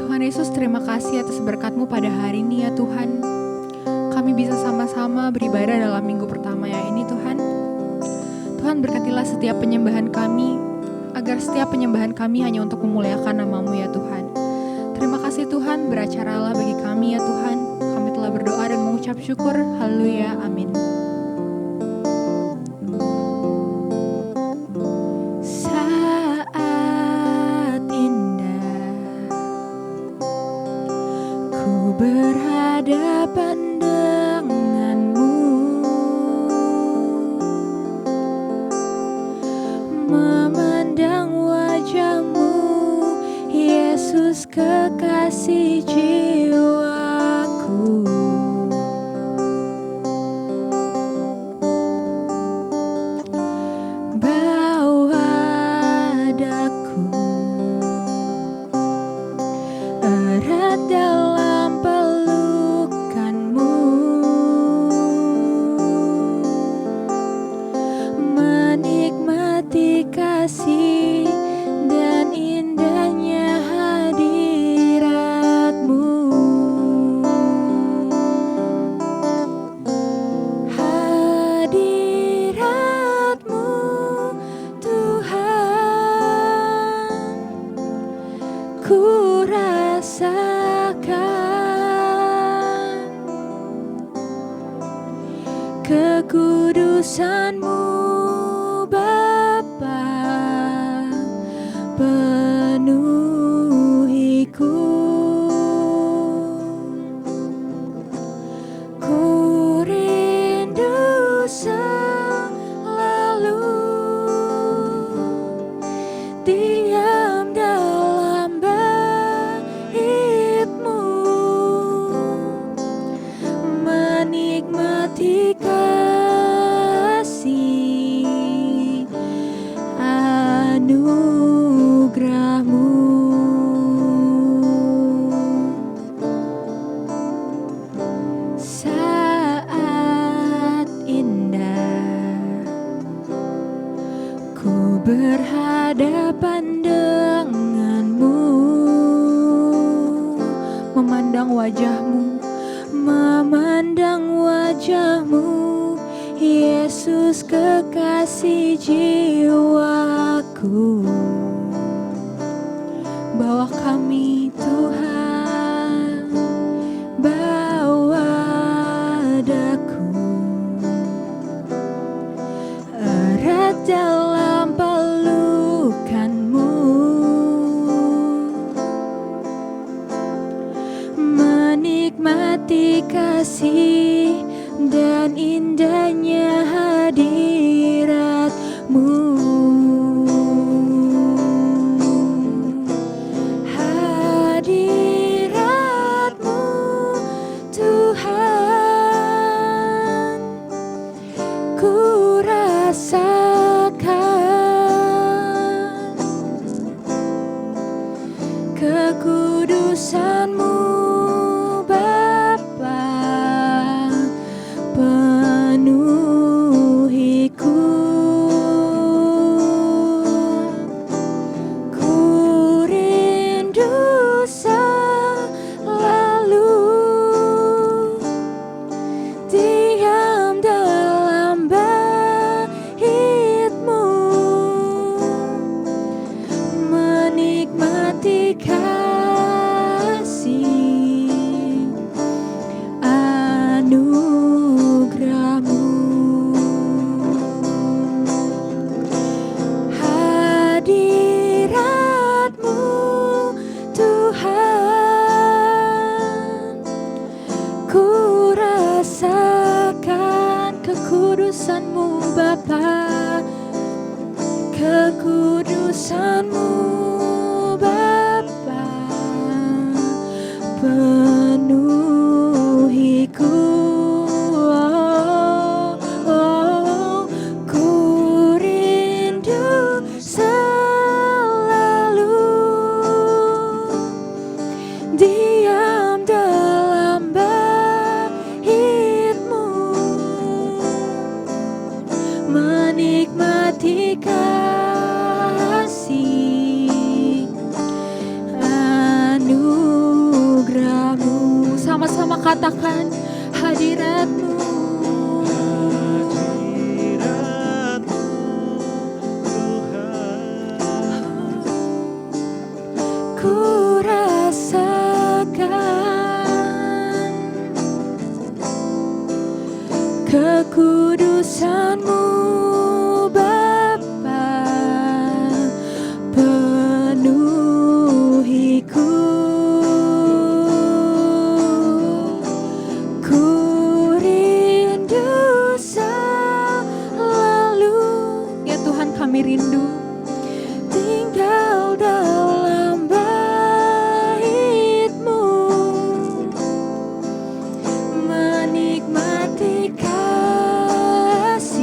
Tuhan Yesus, terima kasih atas berkat-Mu pada hari ini ya Tuhan. Kami bisa sama-sama beribadah dalam minggu pertama ya ini Tuhan. Tuhan berkatilah setiap penyembahan kami, agar setiap penyembahan kami hanya untuk memuliakan nama-Mu ya Tuhan. Terima kasih Tuhan, beracaralah bagi kami ya Tuhan. Kami telah berdoa dan mengucap syukur. Haleluya, amin. Saat indah ku berhadapan denganmu, memandang wajah-Mu, Yesus kekasih jiwaku. Bawa daku erat dalam pelukan-Mu, menikmati kasih dan indahnya hadirat-Mu. Hadirat-Mu Tuhan, ku rasakan kekudusan-Mu Bapa, penuhiku. Ku rindu selalu diam dalam bait-Mu, menikmati kasih anugerah-Mu. Saat indah ku berhadapan denganmu, memandang wajah-Mu, memandang wajah-Mu, Yesus kekasih jiwaku. Bawa kami Tuhan, bawa daku erat dalam pelukan-Mu, menikmati kasih dan indahnya hadirat-Mu. Hadirat-Mu Tuhan, ku rasakan kekudusan-Mu Bapa, penuhiku. Ku rindu selalu diam dalam bait-Mu, menikmati kasih anugerah-Mu. Hadirat-Mu Tuhan, ku rasakan kekudusan-Mu Bapa, kekudusan-Mu Bapa, penuhiku. Ku rindu selalu diam dalam bait-Mu, menikmati kasih katakan hadirat-Mu. Ku rasakan kekudusan-Mu Bapa, penuhiku. Ku rindu selalu, ya Tuhan, kami rindu tinggal dalam bait-Mu, menikmati kasih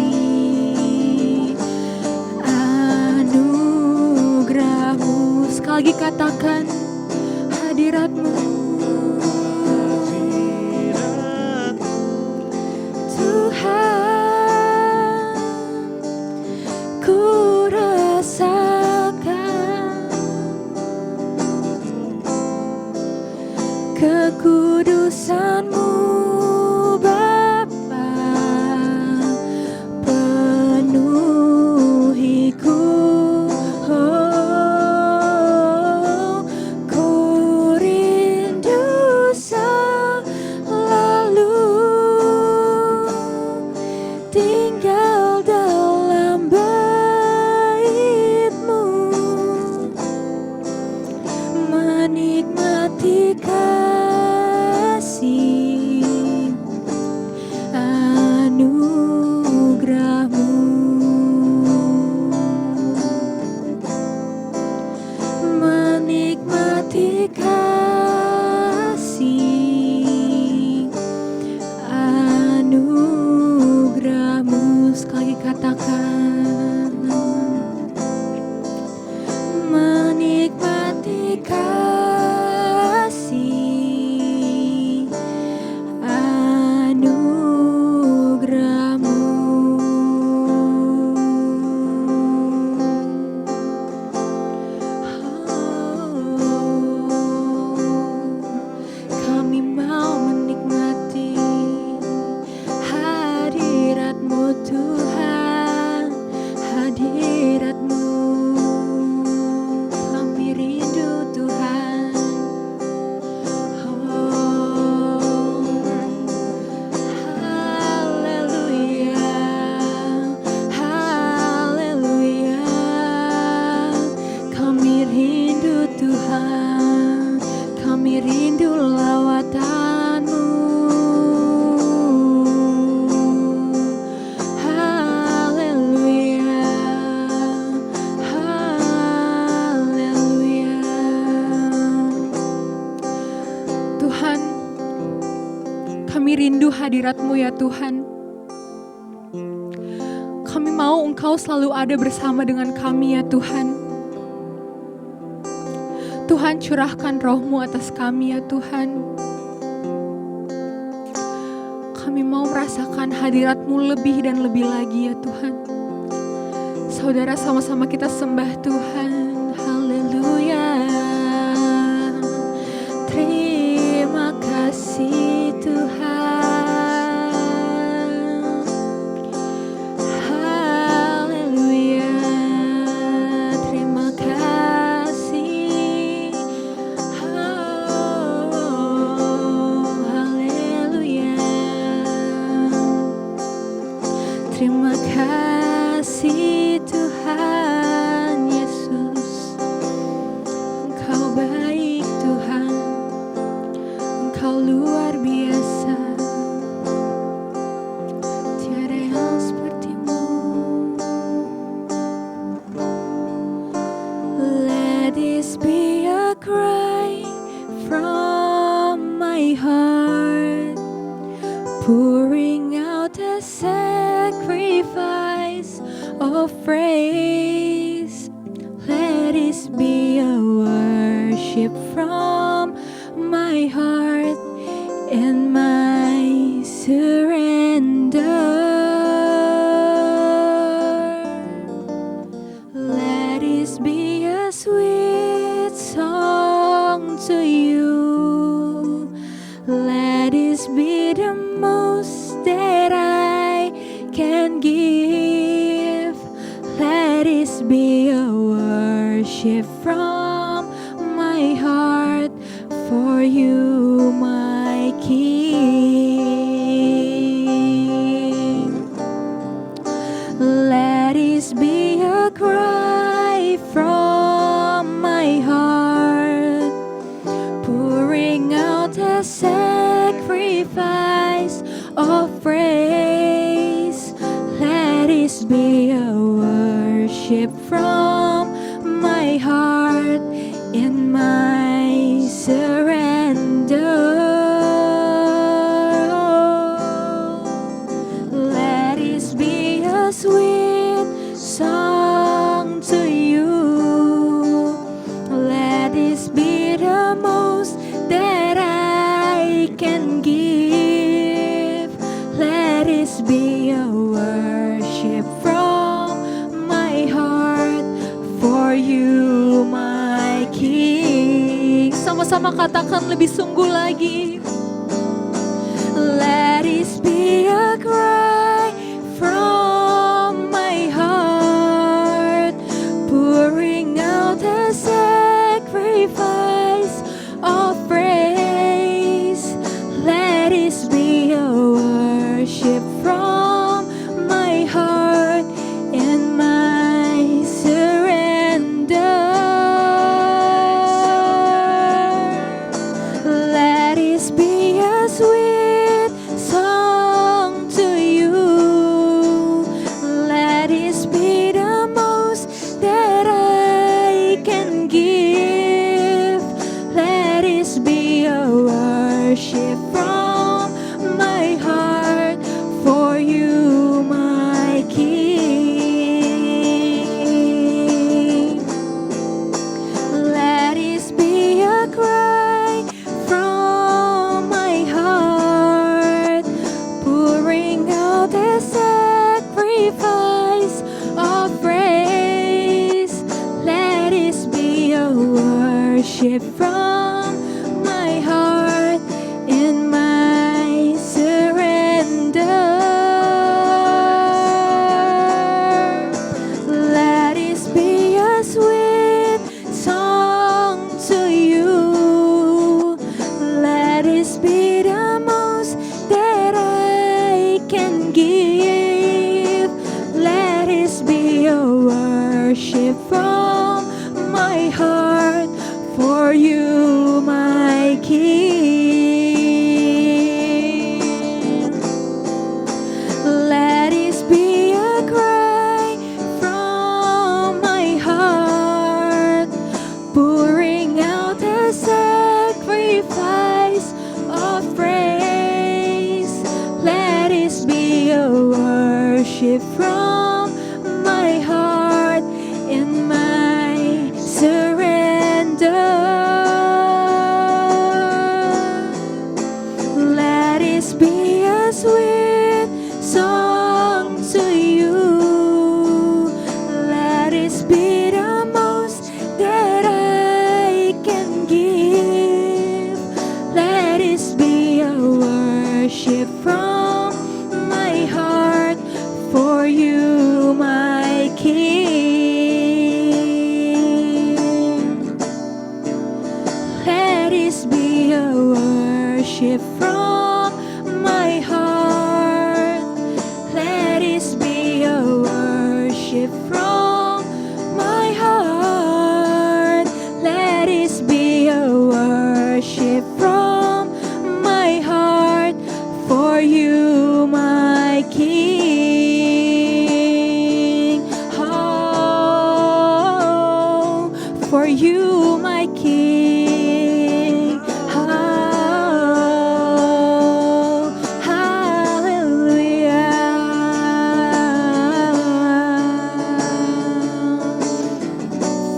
anugerah-Mu. Sekali lagi katakan hadirat-Mu. Tuhan, ku rasakan kekudusan-Mu Bapa, penuhiku. Ku rindu selalu tinggal dalam bait-Mu, menikmati kasih anugerah-Mu, menikmati kasih anugerah-Mu. Sekali katakan menikmati kasih anugerah-Mu. Kami mau menikmati hadirat-Mu Tuhan, hadirat-Mu. Kami rindu Tuhan. Haleluya, haleluya. Kami rindu Tuhan, kami rindu lawatan-Mu. Haleluya, haleluya. Tuhan, kami rindu hadirat-Mu ya Tuhan. Kami mau Engkau selalu ada bersama dengan kami ya Tuhan. Tuhan, curahkan roh-Mu atas kami ya Tuhan. Kami mau merasakan hadirat-Mu lebih dan lebih lagi ya Tuhan. Saudara, sama-sama kita sembah Tuhan. Haleluya. Terima kasih Tuhan. Haleluya. Terima kasih. Haleluya. Terima kasih Tuhan Yesus. Engkau baik Tuhan, Engkau luar biasa. Tiada yang seperti-Mu. Let this be a cry from my heart, pouring out a sacrifice of praise. Let this be a worship from my heart and my surrender. Let this be a sweet song to You. Let this my heart for you, my King. Let this be a cry from my heart, pouring out a sacrifice of praise. Let this be a worship from my heart in my surrender. Let this be a sweet song to you. Let this be the most that I can give. Let this be a worship from my heart for you, my King. Sama-sama katakan lebih sungguh lagi. Let this be a cry from my heart, pouring out a sacrifice of praise. Let this be a worship from my heart and my surrender. Let this be a sweet song to you. Let this be the most that I can give. Let this be a worship from my heart for you, my King. Let this be a cry from my heart, pouring out a sacrifice of praise. Let this be a worship from my heart in my surrender. Let this be a sweet song to you. Let this be the most that I can give. Let this be a worship from my heart for you, my King. Let this be a cry from my heart, pouring out a sacrifice of praise. Let this be a worship from my heart in my surrender. Let this be a sweet song to you. Let this be the most that I can give. Let this be a worship from my heart for you, my King. Let this be a worship from my heart. Let this be a worship from my heart. Let this be a worship from my heart for you, my King. Oh, for you, my King. Oh, hallelujah.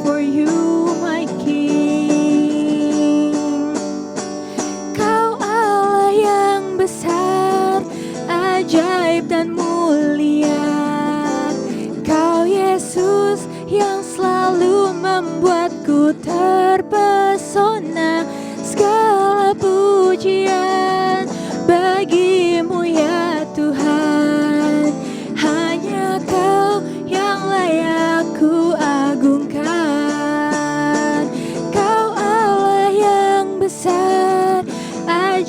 For you, my King. Kau Allah yang besar, ajaib dan mulia. Kau Yesus yang selalu membuatku terpesona.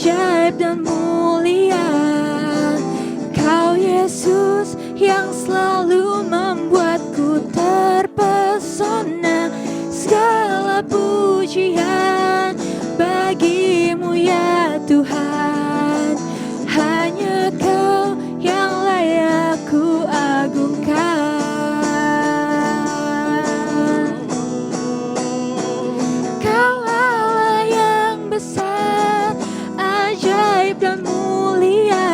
ajaib dan mulia. Kau Yesus yang selalu membuatku terpesona. Segala pujian bagimu ya Tuhan. Hanya Kau yang layak ku agungkan. Kau Allah yang besar, ajaib dan mulia.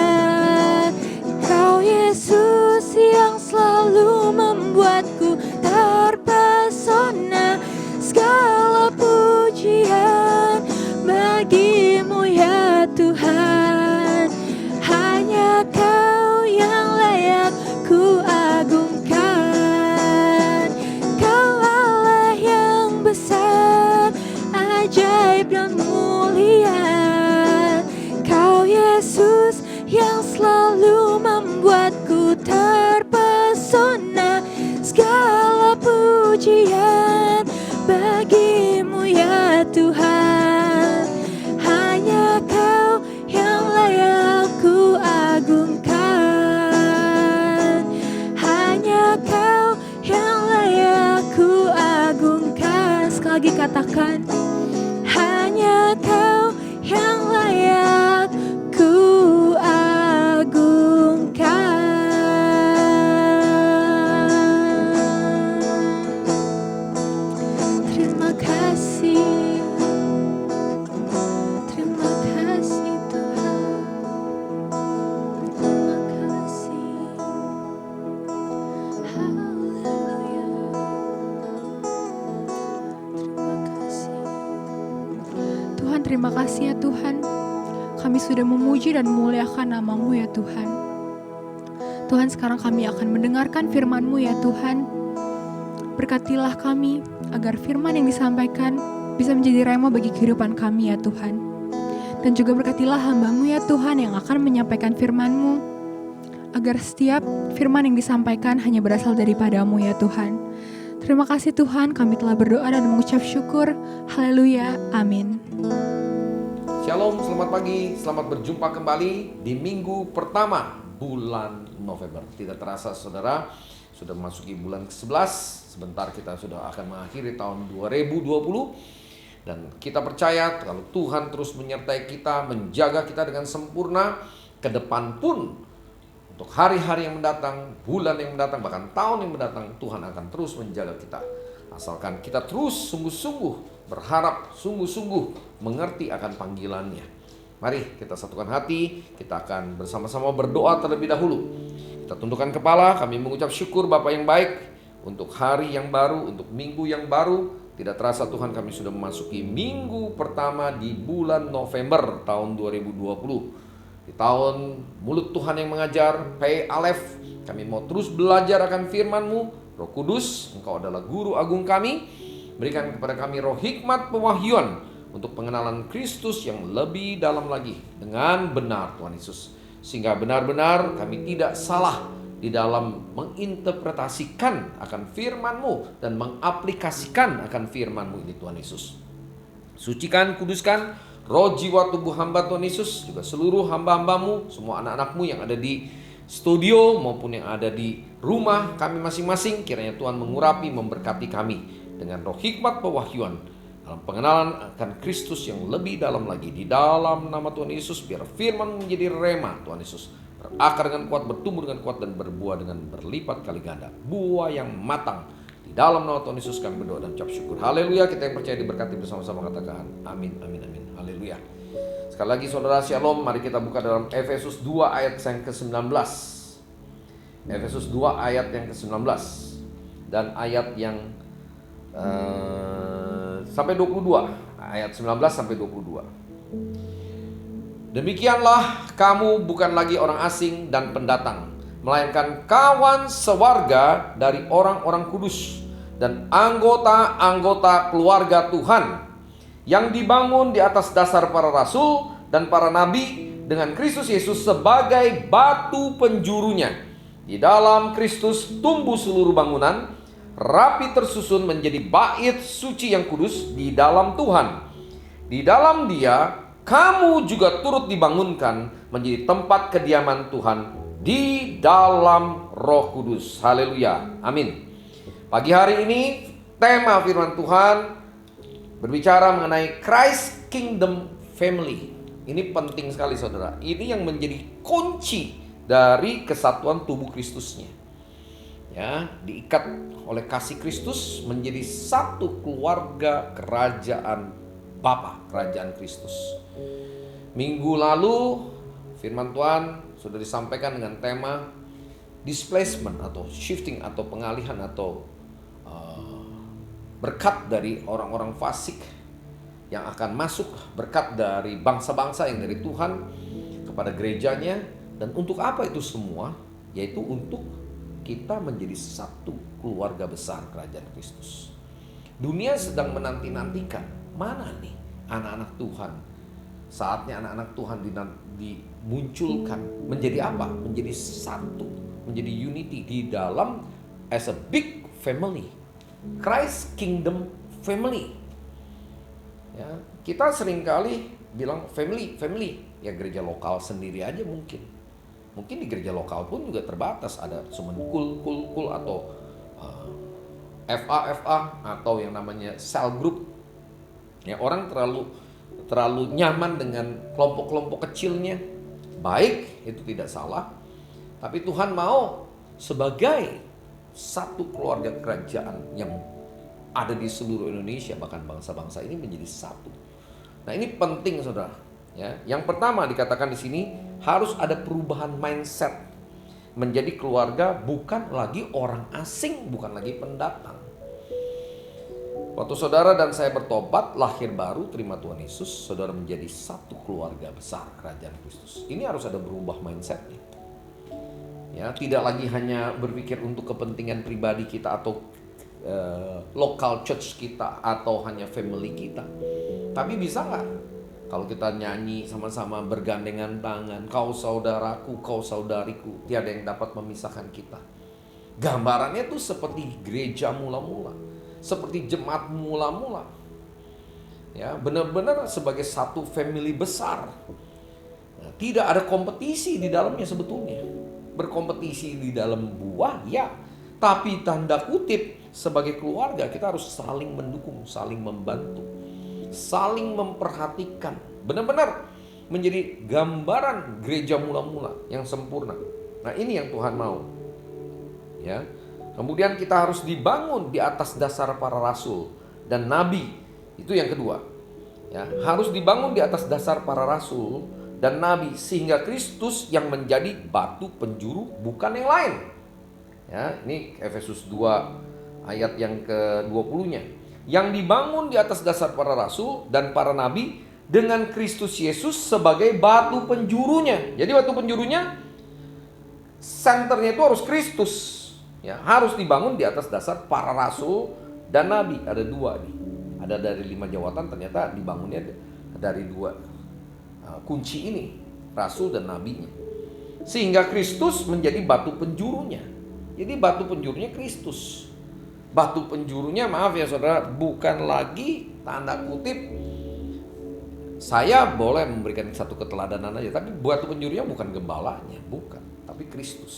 Kau Yesus yang selalu membuatku terpesona. Segala pujian bagimu ya Tuhan. Hanya Kau yang layak ku agungkan. Kau Allah yang besar, ajaib dan mulia. Kau Yesus yang selalu membuatku terpesona. Segala pujian bagimu ya Tuhan. Hanya Kau yang layak ku agungkan. Hanya Kau yang layak ku agungkan. Sekali lagi katakan, hanya Kau yang layak ku agungkan. Terima kasih. Terima kasih Tuhan. Terima kasih. Haleluya. Terima kasih. Tuhan, terima kasih ya Tuhan. Kami sudah memuji dan memuliakan nama-Mu ya Tuhan. Tuhan, sekarang kami akan mendengarkan firman-Mu ya Tuhan. Berkatilah kami agar firman yang disampaikan bisa menjadi rema bagi kehidupan kami ya Tuhan. Dan juga berkatilah hamba-Mu ya Tuhan yang akan menyampaikan firman-Mu, agar setiap firman yang disampaikan hanya berasal daripada-Mu ya Tuhan. Terima kasih Tuhan, kami telah berdoa dan mengucap syukur. Haleluya, amin. Shalom, selamat pagi, selamat berjumpa kembali di minggu pertama bulan November. Tidak terasa saudara, sudah memasuki bulan ke-11. Sebentar kita sudah akan mengakhiri tahun 2020. Dan kita percaya kalau Tuhan terus menyertai kita, menjaga kita dengan sempurna, ke depan pun untuk hari-hari yang mendatang, bulan yang mendatang, bahkan tahun yang mendatang, Tuhan akan terus menjaga kita. Asalkan kita terus sungguh-sungguh berharap, sungguh-sungguh mengerti akan panggilannya. Mari kita satukan hati, kita akan bersama-sama berdoa terlebih dahulu. Kita tundukkan kepala, kami mengucap syukur Bapa yang baik untuk hari yang baru, untuk minggu yang baru. Tidak terasa Tuhan, kami sudah memasuki minggu pertama di bulan November tahun 2020. Di tahun mulut Tuhan yang mengajar, P. Alef, kami mau terus belajar akan firman-Mu. Roh Kudus, Engkau adalah guru agung kami. Berikan kepada kami roh hikmat pewahyuan untuk pengenalan Kristus yang lebih dalam lagi dengan benar Tuhan Yesus. Sehingga benar-benar kami tidak salah di dalam menginterpretasikan akan firman-Mu dan mengaplikasikan akan firman-Mu ini Tuhan Yesus. Sucikan, kuduskan roh, jiwa, tubuh hamba Tuhan Yesus, juga seluruh hamba-hamba-Mu, semua anak-anak-Mu yang ada di studio maupun yang ada di rumah kami masing-masing. Kiranya Tuhan mengurapi, memberkati kami dengan roh hikmat pewahyuan dalam pengenalan akan Kristus yang lebih dalam lagi. Di dalam nama Tuhan Yesus, biar firman menjadi rema Tuhan Yesus, berakar dengan kuat, bertumbuh dengan kuat, dan berbuah dengan berlipat kali ganda, buah yang matang. Di dalam nama Tuhan Yesus kami berdoa dan ucap syukur. Haleluya. Kita yang percaya diberkati bersama-sama katakan amin, amin, amin. Haleluya. Sekali lagi saudara, shalom. Mari kita buka dalam Efesus 2 ayat yang ke-19. Efesus 2 ayat yang ke-19 dan ayat yang sampai 22. Ayat 19 sampai 22. Demikianlah kamu bukan lagi orang asing dan pendatang, melainkan kawan sewarga dari orang-orang kudus dan anggota-anggota keluarga Tuhan yang dibangun di atas dasar para rasul dan para nabi, dengan Kristus Yesus sebagai batu penjurunya. Di dalam Kristus tumbuh seluruh bangunan, rapi tersusun menjadi bait suci yang kudus di dalam Tuhan. Di dalam Dia kamu juga turut dibangunkan menjadi tempat kediaman Tuhan di dalam Roh Kudus. Haleluya. Amin. Pagi hari ini tema firman Tuhan berbicara mengenai Christ Kingdom Family. Ini penting sekali saudara. Ini yang menjadi kunci dari kesatuan tubuh Kristusnya. Ya, diikat oleh kasih Kristus menjadi satu keluarga kerajaan Bapa, kerajaan Kristus. Minggu lalu firman Tuhan sudah disampaikan dengan tema displacement atau shifting atau pengalihan atau berkat dari orang-orang fasik yang akan masuk, berkat dari bangsa-bangsa yang dari Tuhan kepada gerejanya. Dan untuk apa itu semua? Yaitu untuk kita menjadi satu keluarga besar kerajaan Kristus. Dunia sedang menanti-nantikan, mana nih anak-anak Tuhan? Saatnya anak-anak Tuhan dimunculkan menjadi apa? Menjadi satu, menjadi unity di dalam as a big family, Christ Kingdom Family. Ya, kita seringkali bilang family, ya gereja lokal sendiri aja mungkin. Mungkin di gereja lokal pun juga terbatas, ada cuman kul atau FA atau yang namanya cell group. Ya, orang terlalu nyaman dengan kelompok-kelompok kecilnya. Baik, itu tidak salah. Tapi Tuhan mau sebagai satu keluarga kerajaan yang ada di seluruh Indonesia, bahkan bangsa-bangsa ini menjadi satu. Nah, ini penting saudara. Ya, yang pertama dikatakan di sini harus ada perubahan mindset. Menjadi keluarga bukan lagi orang asing, bukan lagi pendatang. Waktu saudara dan saya bertobat, lahir baru, terima Tuhan Yesus, saudara menjadi satu keluarga besar kerajaan Kristus. Ini harus ada berubah mindsetnya. Ya, tidak lagi hanya berpikir untuk kepentingan pribadi kita atau local church kita atau hanya family kita. Tapi bisa nggak kalau kita nyanyi sama-sama bergandengan tangan, kau saudaraku, kau saudariku, tiada yang dapat memisahkan kita. Gambarannya tuh seperti gereja mula-mula, seperti jemaat mula-mula. Ya, benar-benar sebagai satu family besar. Nah, tidak ada kompetisi di dalamnya sebetulnya. Berkompetisi di dalam buah, ya. Tapi tanda kutip sebagai keluarga kita harus saling mendukung, saling membantu, saling memperhatikan. Benar-benar menjadi gambaran gereja mula-mula yang sempurna. Nah, ini yang Tuhan mau. Ya. Kemudian kita harus dibangun di atas dasar para rasul dan nabi. Itu yang kedua. Ya, harus dibangun di atas dasar para rasul dan nabi sehingga Kristus yang menjadi batu penjuru bukan yang lain. Ya, ini Efesus 2 ayat yang ke-20-nya. Yang dibangun di atas dasar para rasul dan para nabi dengan Kristus Yesus sebagai batu penjurunya. Jadi batu penjurunya, senternya itu harus Kristus. Ya, harus dibangun di atas dasar para rasul dan nabi. Ada dua nih. Ada dari 5 jawatan, ternyata dibangunnya dari 2 kunci ini, rasul dan nabinya. Sehingga Kristus menjadi batu penjurunya. Jadi batu penjurunya Kristus. Batu penjurunya, maaf ya saudara, bukan lagi tanda kutip saya boleh memberikan satu keteladanan aja, tapi batu penjurunya bukan gembalanya, bukan, tapi Kristus.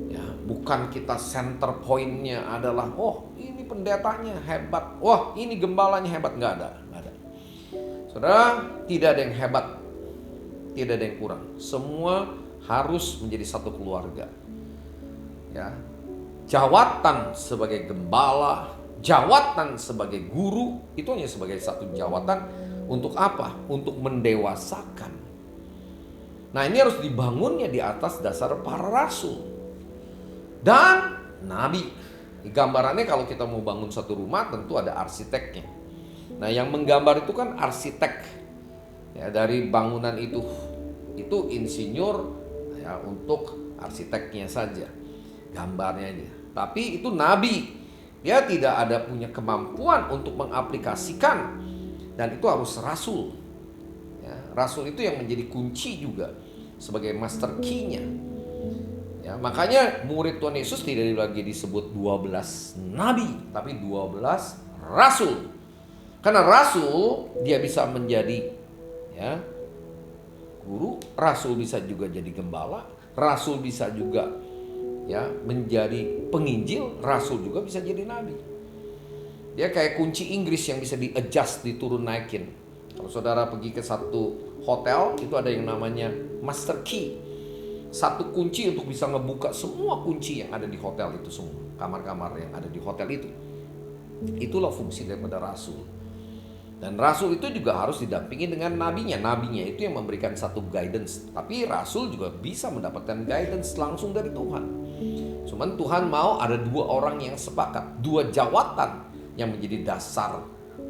Ya, bukan kita center pointnya adalah oh ini pendetanya hebat, wah ini gembalanya hebat, nggak ada. Saudara, tidak ada yang hebat, tidak ada yang kurang. Semua harus menjadi satu keluarga. Ya, jawatan sebagai gembala, jawatan sebagai guru itu hanya sebagai satu jawatan untuk apa? Untuk mendewasakan. Nah, ini harus dibangunnya di atas dasar para rasul dan nabi. Gambarannya kalau kita mau bangun satu rumah tentu ada arsiteknya. Nah, yang menggambar itu kan arsitek. Ya, dari bangunan itu insinyur ya, untuk arsiteknya saja. Gambarnya aja. Tapi itu nabi. Dia tidak ada punya kemampuan untuk mengaplikasikan. Dan itu harus rasul. Ya, rasul itu yang menjadi kunci juga sebagai master key-nya. Ya, makanya murid Tuhan Yesus tidak lagi disebut 12 nabi, tapi 12 rasul. Karena rasul dia bisa menjadi ya guru, rasul bisa juga jadi gembala, rasul bisa juga ya menjadi penginjil, rasul juga bisa jadi nabi. Dia kayak kunci Inggris yang bisa di-adjust, diturun naikin. Kalau saudara pergi ke satu hotel, itu ada yang namanya master key. Satu kunci untuk bisa ngebuka semua kunci yang ada di hotel itu semua. Kamar-kamar yang ada di hotel itu. Itulah fungsi daripada rasul. Dan rasul itu juga harus didampingi dengan nabinya. Nabinya itu yang memberikan satu guidance. Tapi rasul juga bisa mendapatkan guidance langsung dari Tuhan. Cuman Tuhan mau ada dua orang yang sepakat. Dua jawatan yang menjadi dasar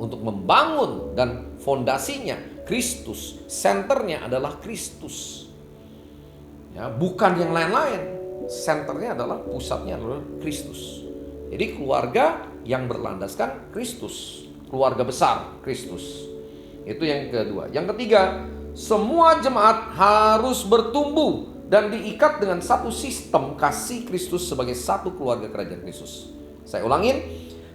untuk membangun, dan fondasinya Kristus. Senternya adalah Kristus. Ya, bukan yang lain-lain. Senternya adalah, pusatnya adalah Kristus. Jadi keluarga yang berlandaskan Kristus. Keluarga besar Kristus. Itu yang kedua. Yang ketiga, semua jemaat harus bertumbuh dan diikat dengan satu sistem kasih Kristus sebagai satu keluarga kerajaan Kristus. Saya ulangin,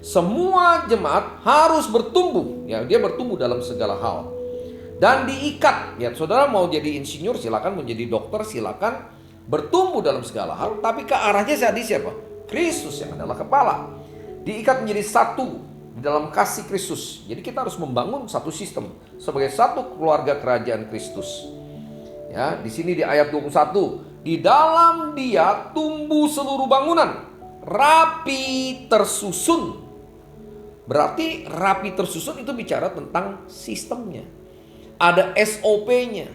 semua jemaat harus bertumbuh. Ya, dia bertumbuh dalam segala hal. Dan diikat. Ya, saudara mau jadi insinyur silakan, mau jadi dokter silakan, bertumbuh dalam segala hal. Tapi ke arahnya saya di siapa? Kristus yang adalah kepala. Diikat menjadi satu di dalam kasih Kristus. Jadi kita harus membangun satu sistem sebagai satu keluarga kerajaan Kristus. Ya, di sini di ayat 21, di dalam Dia tumbuh seluruh bangunan, rapi tersusun. Berarti rapi tersusun itu bicara tentang sistemnya. Ada SOP-nya.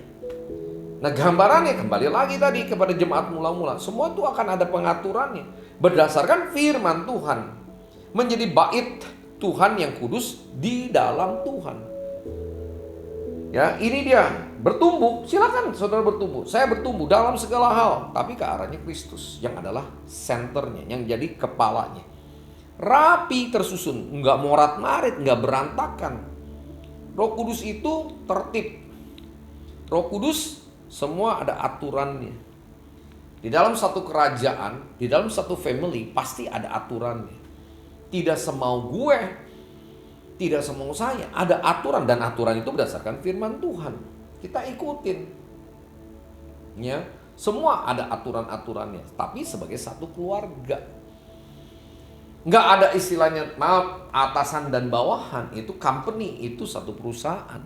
Nah, gambarannya kembali lagi tadi kepada jemaat mula-mula. Semua itu akan ada pengaturannya berdasarkan firman Tuhan. Menjadi bait Tuhan yang kudus di dalam Tuhan. Ya, ini dia bertumbuh. Silakan saudara bertumbuh. Saya bertumbuh dalam segala hal, tapi ke arahnya Kristus yang adalah senternya, yang jadi kepalanya. Rapi tersusun, nggak morat-marit, nggak berantakan. Roh Kudus itu tertib. Roh Kudus semua ada aturannya. Di dalam satu kerajaan, di dalam satu family pasti ada aturannya. Tidak semau gue, tidak semau saya. Ada aturan, dan aturan itu berdasarkan firman Tuhan. Kita ikutin. Ya, semua ada aturan-aturannya, tapi sebagai satu keluarga. Nggak ada istilahnya, maaf, atasan dan bawahan. Itu company, itu satu perusahaan.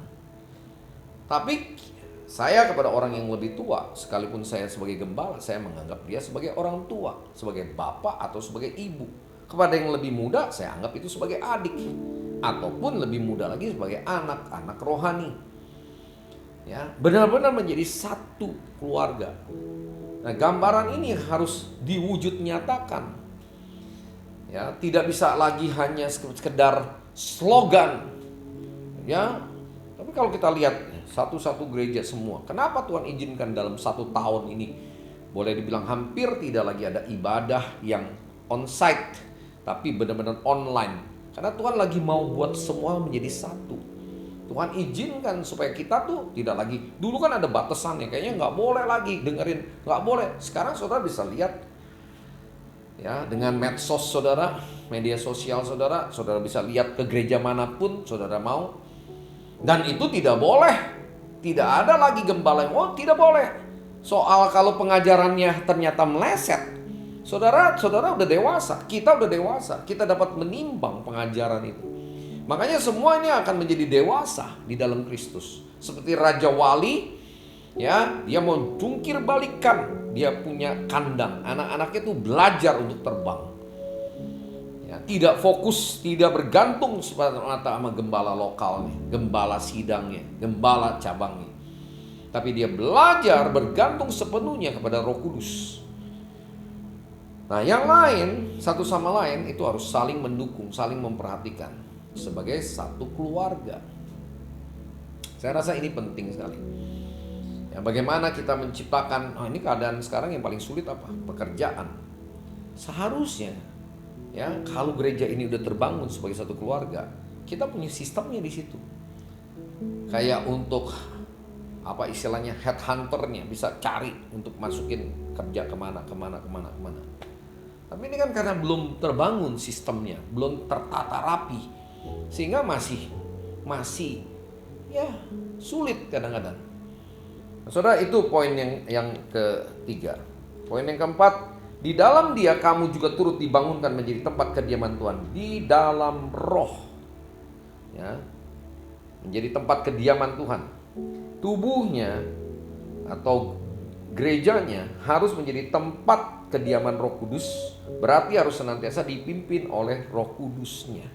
Tapi saya kepada orang yang lebih tua, sekalipun saya sebagai gembala, saya menganggap dia sebagai orang tua, sebagai bapak atau sebagai ibu. Kepada yang lebih muda, saya anggap itu sebagai adik, ataupun lebih muda lagi sebagai anak rohani. Ya, benar-benar menjadi satu keluarga. Nah, gambaran ini harus diwujud nyatakan. Ya, tidak bisa lagi hanya sekedar slogan. Ya, tapi kalau kita lihat satu-satu gereja semua, kenapa Tuhan izinkan dalam 1 tahun ini boleh dibilang hampir tidak lagi ada ibadah yang on-site, tapi benar-benar online. Karena Tuhan lagi mau buat semua menjadi satu. Tuhan izinkan supaya kita tuh tidak lagi, dulu kan ada batasannya, kayaknya nggak boleh lagi dengerin, nggak boleh. Sekarang saudara bisa lihat ya, dengan medsos saudara, media sosial saudara, saudara bisa lihat ke gereja manapun saudara mau. Dan itu tidak boleh. Tidak ada lagi gembala yang, oh tidak boleh. Soal kalau pengajarannya ternyata meleset, Saudara udah dewasa, kita udah dewasa, kita dapat menimbang pengajaran itu. Makanya semua ini akan menjadi dewasa di dalam Kristus. Seperti Raja Wali, ya, dia mau jungkir balikan, dia punya kandang, anak-anaknya tuh belajar untuk terbang. Ya, tidak fokus, tidak bergantung semata-mata sama gembala lokalnya, gembala sidangnya, gembala cabangnya. Tapi dia belajar bergantung sepenuhnya kepada Roh Kudus. Nah, yang lain, satu sama lain itu harus saling mendukung, saling memperhatikan sebagai satu keluarga. Saya rasa ini penting sekali. Ya, bagaimana kita menciptakan, ini keadaan sekarang yang paling sulit apa? Pekerjaan. Seharusnya, ya, kalau gereja ini udah terbangun sebagai satu keluarga, kita punya sistemnya di situ. Kayak untuk apa istilahnya, headhunternya bisa cari untuk masukin kerja kemana. Tapi ini kan karena belum terbangun sistemnya, belum tertata rapi, sehingga masih masih ya sulit kadang-kadang. Saudara, itu poin yang ketiga. Poin yang keempat, di dalam Dia kamu juga turut dibangunkan menjadi tempat kediaman Tuhan di dalam roh. Ya, menjadi tempat kediaman Tuhan. Tubuhnya atau gerejanya harus menjadi tempat kediaman Roh Kudus, berarti harus senantiasa dipimpin oleh Roh Kudusnya.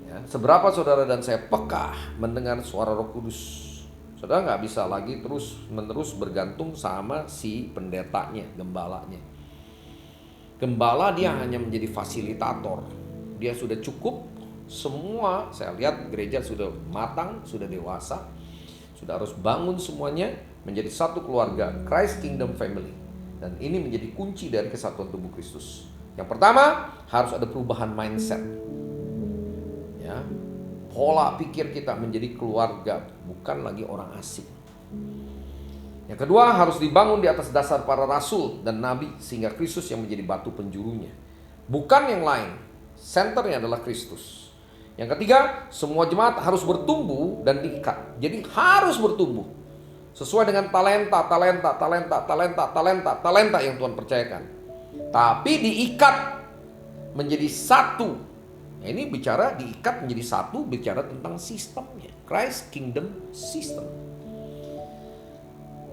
Ya, seberapa saudara dan saya peka mendengar suara Roh Kudus, saudara nggak bisa lagi terus-menerus bergantung sama si pendetanya, gembalanya. Gembala dia hanya menjadi fasilitator. Dia sudah cukup. Semua saya lihat gereja sudah matang, sudah dewasa, sudah harus bangun semuanya menjadi satu keluarga, Christ Kingdom Family. Dan ini menjadi kunci dari kesatuan tubuh Kristus. Yang pertama, harus ada perubahan mindset. Ya, pola pikir kita menjadi keluarga, bukan lagi orang asing. Yang kedua, harus dibangun di atas dasar para rasul dan nabi, sehingga Kristus yang menjadi batu penjurunya, bukan yang lain. Senternya adalah Kristus. Yang ketiga, semua jemaat harus bertumbuh dan diikat. Jadi harus bertumbuh sesuai dengan talenta yang Tuhan percayakan. Tapi diikat menjadi satu. Nah, ini bicara diikat menjadi satu, bicara tentang sistemnya, Christ Kingdom System.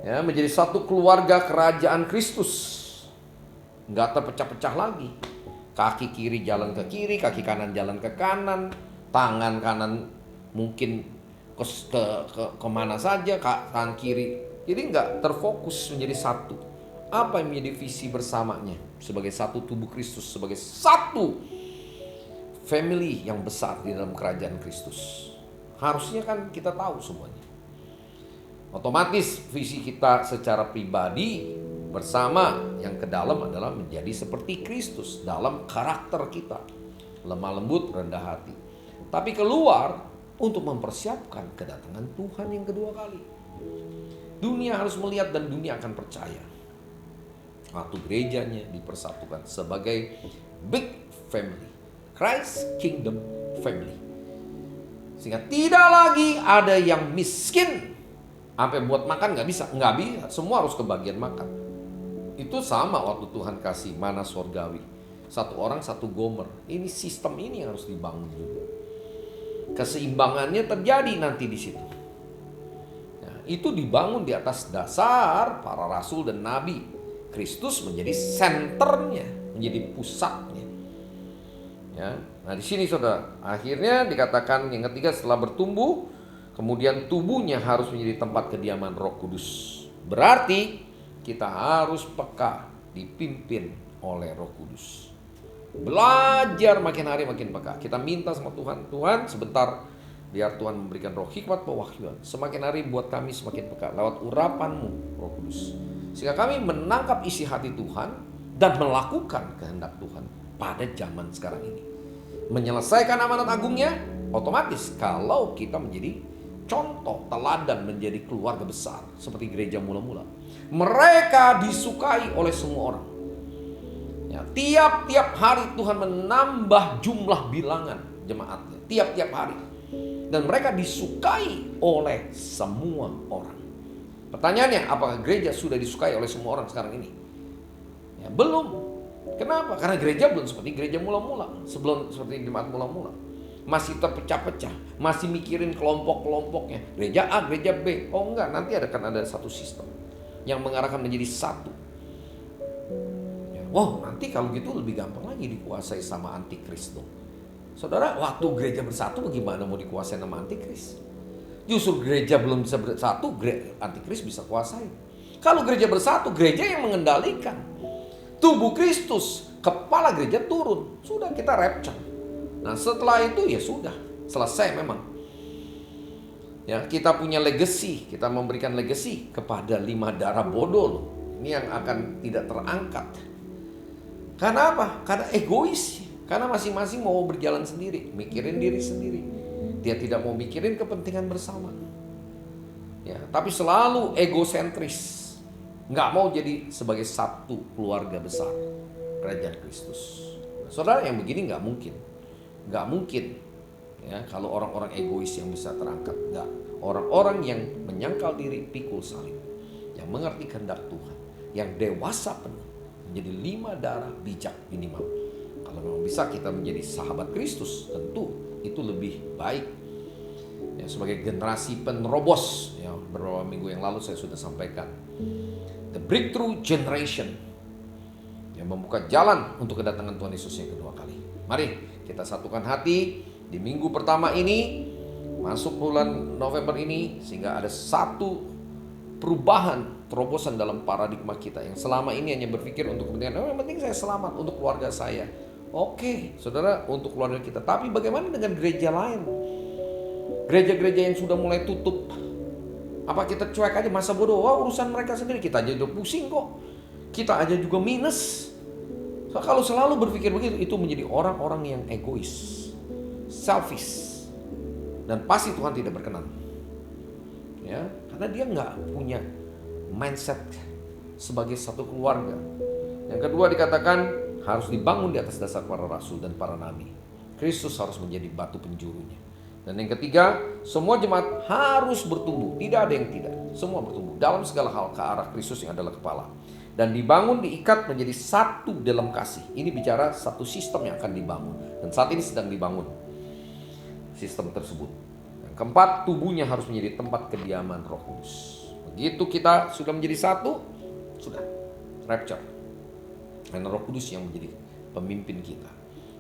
Ya, menjadi satu keluarga kerajaan Kristus. Nggak terpecah-pecah lagi. Kaki kiri jalan ke kiri, kaki kanan jalan ke kanan, tangan kanan mungkin kemana saja, kanan kiri. Jadi nggak terfokus menjadi satu. Apa yang menjadi visi bersamanya sebagai satu tubuh Kristus, sebagai satu family yang besar di dalam kerajaan Kristus. Harusnya kan kita tahu semuanya. Otomatis visi kita secara pribadi bersama yang ke dalam adalah menjadi seperti Kristus dalam karakter kita, lemah lembut, rendah hati. Tapi keluar untuk mempersiapkan kedatangan Tuhan yang kedua kali. Dunia harus melihat dan dunia akan percaya waktu gerejanya dipersatukan sebagai big family, Christ Kingdom Family. Sehingga tidak lagi ada yang miskin sampai buat makan nggak bisa, semua harus kebagian makan. Itu sama waktu Tuhan kasih mana sorgawi, satu orang satu gomer. Ini sistem ini yang harus dibangun juga. Keseimbangannya terjadi nanti di situ. Nah, itu dibangun di atas dasar para rasul dan nabi. Kristus menjadi senternya, menjadi pusatnya. Ya, nah di sini saudara, akhirnya dikatakan yang ketiga setelah bertumbuh, kemudian tubuhnya harus menjadi tempat kediaman Roh Kudus. Berarti kita harus peka, dipimpin oleh Roh Kudus. Belajar makin hari makin peka. Kita minta sama Tuhan, Tuhan sebentar biar Tuhan memberikan roh hikmat pewahyuan. Semakin hari buat kami semakin peka lewat urapan-Mu, Roh Kudus. Sehingga kami menangkap isi hati Tuhan dan melakukan kehendak Tuhan pada zaman sekarang ini. Menyelesaikan amanat agungnya, otomatis kalau kita menjadi contoh, teladan, menjadi keluarga besar seperti gereja mula-mula. Mereka disukai oleh semua orang. Ya, tiap-tiap hari Tuhan menambah jumlah bilangan jemaatnya, tiap-tiap hari. Dan mereka disukai oleh semua orang. Pertanyaannya, apakah gereja sudah disukai oleh semua orang sekarang ini? Ya, belum. Kenapa? Karena gereja belum seperti gereja mula-mula, sebelum seperti jemaat mula-mula. Masih terpecah-pecah, masih mikirin kelompok-kelompoknya. Gereja A, gereja B. Oh enggak, nanti akan ada satu sistem yang mengarahkan menjadi satu. Ya, wow, nanti kalau gitu lebih gampang lagi dikuasai sama antikris dong. Saudara, waktu gereja bersatu bagaimana mau dikuasai sama antikris? Justru gereja belum bisa bersatu, antikris bisa kuasai. Kalau gereja bersatu, gereja yang mengendalikan. Tubuh Kristus, kepala gereja turun. Sudah kita rapture. Nah setelah itu ya sudah, selesai memang. Ya, kita punya legacy, kita memberikan legacy kepada 5 darah bodoh loh. Ini yang akan tidak terangkat. Karena apa? Karena egois. Karena masing-masing mau berjalan sendiri, mikirin diri sendiri. Dia tidak mau mikirin kepentingan bersama. Ya, tapi selalu egosentris. Nggak mau jadi sebagai satu keluarga besar kerajaan Kristus. Nah, saudara, yang begini nggak mungkin. Nggak mungkin Ya, kalau orang-orang egois yang bisa terangkat, enggak. Orang-orang yang menyangkal diri pikul salib, yang mengerti kehendak Tuhan, yang dewasa penuh, menjadi 5 darah bijak minimal. Kalau memang bisa kita menjadi sahabat Kristus, tentu itu lebih baik. Ya, sebagai generasi penerobos, ya, beberapa minggu yang lalu saya sudah sampaikan, the breakthrough generation, yang membuka jalan untuk kedatangan Tuhan Yesus yang kedua kali. Mari kita satukan hati di minggu pertama ini, masuk bulan November ini, sehingga ada satu perubahan, terobosan dalam paradigma kita yang selama ini hanya berpikir untuk kepentingan, yang penting saya selamat untuk keluarga saya. Oke, saudara, untuk keluarga kita. Tapi bagaimana dengan gereja lain? Gereja-gereja yang sudah mulai tutup. Apa kita cuek aja, masa bodoh, wah urusan mereka sendiri, kita aja udah pusing kok. Kita aja juga minus. So, kalau selalu berpikir begitu, itu menjadi orang-orang yang egois, selfish, dan pasti Tuhan tidak berkenan. Ya, karena dia nggak punya mindset sebagai satu keluarga. Yang kedua dikatakan harus dibangun di atas dasar para rasul dan para nabi. Kristus harus menjadi batu penjurunya. Dan yang ketiga, semua jemaat harus bertumbuh. Tidak ada yang tidak. Semua bertumbuh dalam segala hal ke arah Kristus yang adalah kepala. Dan dibangun, diikat menjadi satu dalam kasih. Ini bicara satu sistem yang akan dibangun. Dan saat ini sedang dibangun sistem tersebut. Yang keempat, tubuhnya harus menjadi tempat kediaman Roh Kudus. Begitu kita sudah menjadi satu, sudah rapture. Dan Roh Kudus yang menjadi pemimpin kita,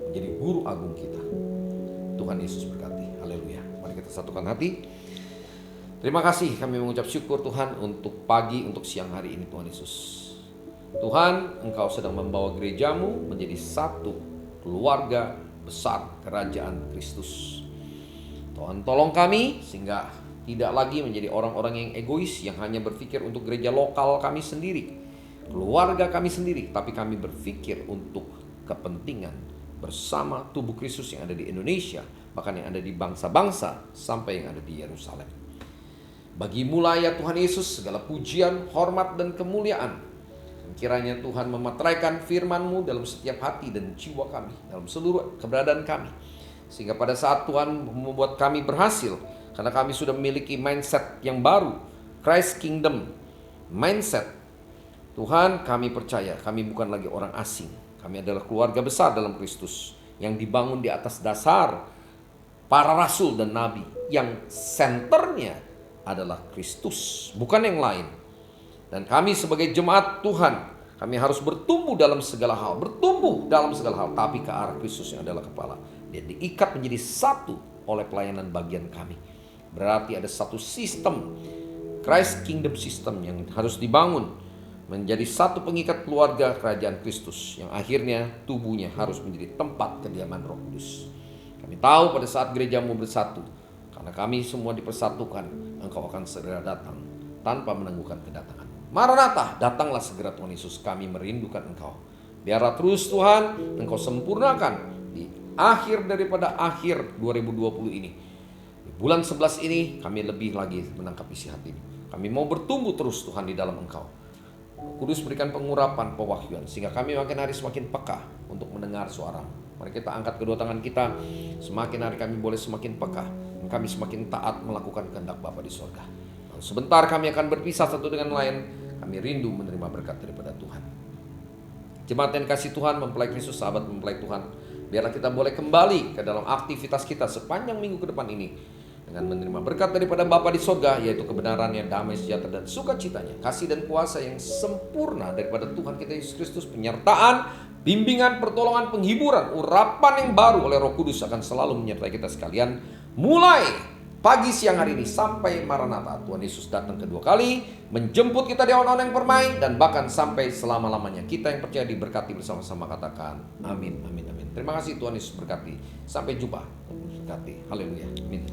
menjadi guru agung kita. Tuhan Yesus berkati. Haleluya. Mari kita satukan hati. Terima kasih, kami mengucap syukur Tuhan untuk pagi, untuk siang hari ini Tuhan Yesus. Tuhan, Engkau sedang membawa gerejamu menjadi satu keluarga besar kerajaan Kristus. Tuhan tolong kami sehingga tidak lagi menjadi orang-orang yang egois, yang hanya berpikir untuk gereja lokal kami sendiri, keluarga kami sendiri, tapi kami berpikir untuk kepentingan bersama tubuh Kristus yang ada di Indonesia, bahkan yang ada di bangsa-bangsa, sampai yang ada di Yerusalem. Bagimu lah ya Tuhan Yesus segala pujian, hormat, dan kemuliaan. Kiranya Tuhan memeteraikan firman-Mu dalam setiap hati dan jiwa kami, dalam seluruh keberadaan kami, sehingga pada saat Tuhan membuat kami berhasil, karena kami sudah memiliki mindset yang baru, Christ Kingdom mindset. Tuhan, kami percaya kami bukan lagi orang asing. Kami adalah keluarga besar dalam Kristus yang dibangun di atas dasar para rasul dan nabi, yang senternya adalah Kristus, bukan yang lain. Dan kami sebagai jemaat Tuhan, kami harus bertumbuh dalam segala hal, tapi ke arah Kristus yang adalah kepala. Dan diikat menjadi satu oleh pelayanan bagian kami. Berarti ada satu sistem, Christ Kingdom System, yang harus dibangun menjadi satu pengikat keluarga kerajaan Kristus, yang akhirnya tubuhnya harus menjadi tempat kediaman Roh Kudus. Kami tahu pada saat gerejamu bersatu, karena kami semua dipersatukan, Engkau akan segera datang tanpa menangguhkan kedatangan. Maranatha, datanglah segera Tuhan Yesus, kami merindukan Engkau. Biarlah terus Tuhan Engkau sempurnakan di akhir daripada akhir 2020 ini. Di bulan 11 ini kami lebih lagi menangkap isi hati ini. Kami mau bertumbuh terus Tuhan di dalam Engkau. Kudus berikan pengurapan, pewahyuan, sehingga kami makin hari semakin peka untuk mendengar suara-Mu. Mari kita angkat kedua tangan kita. Semakin hari kami boleh semakin peka, dan kami semakin taat melakukan kehendak Bapa di surga. Lalu sebentar kami akan berpisah satu dengan lain. Kami rindu menerima berkat daripada Tuhan. Jemaat yang kasih Tuhan, mempelai Kristus, sahabat mempelai Tuhan, biarlah kita boleh kembali ke dalam aktivitas kita sepanjang minggu ke depan ini dengan menerima berkat daripada Bapa di surga, yaitu kebenarannya, damai, sejahtera, dan sukacitanya, kasih dan kuasa yang sempurna daripada Tuhan kita Yesus Kristus, penyertaan, bimbingan, pertolongan, penghiburan, urapan yang baru oleh Roh Kudus akan selalu menyertai kita sekalian, mulai pagi siang hari ini sampai Maranatha, Tuhan Yesus datang kedua kali, menjemput kita di awan-awan yang permai, dan bahkan sampai selama-lamanya. Kita yang percaya diberkati bersama-sama, katakan amin, amin, amin. Terima kasih, Tuhan Yesus berkati. Sampai jumpa. Berkati. Haleluya. Amin.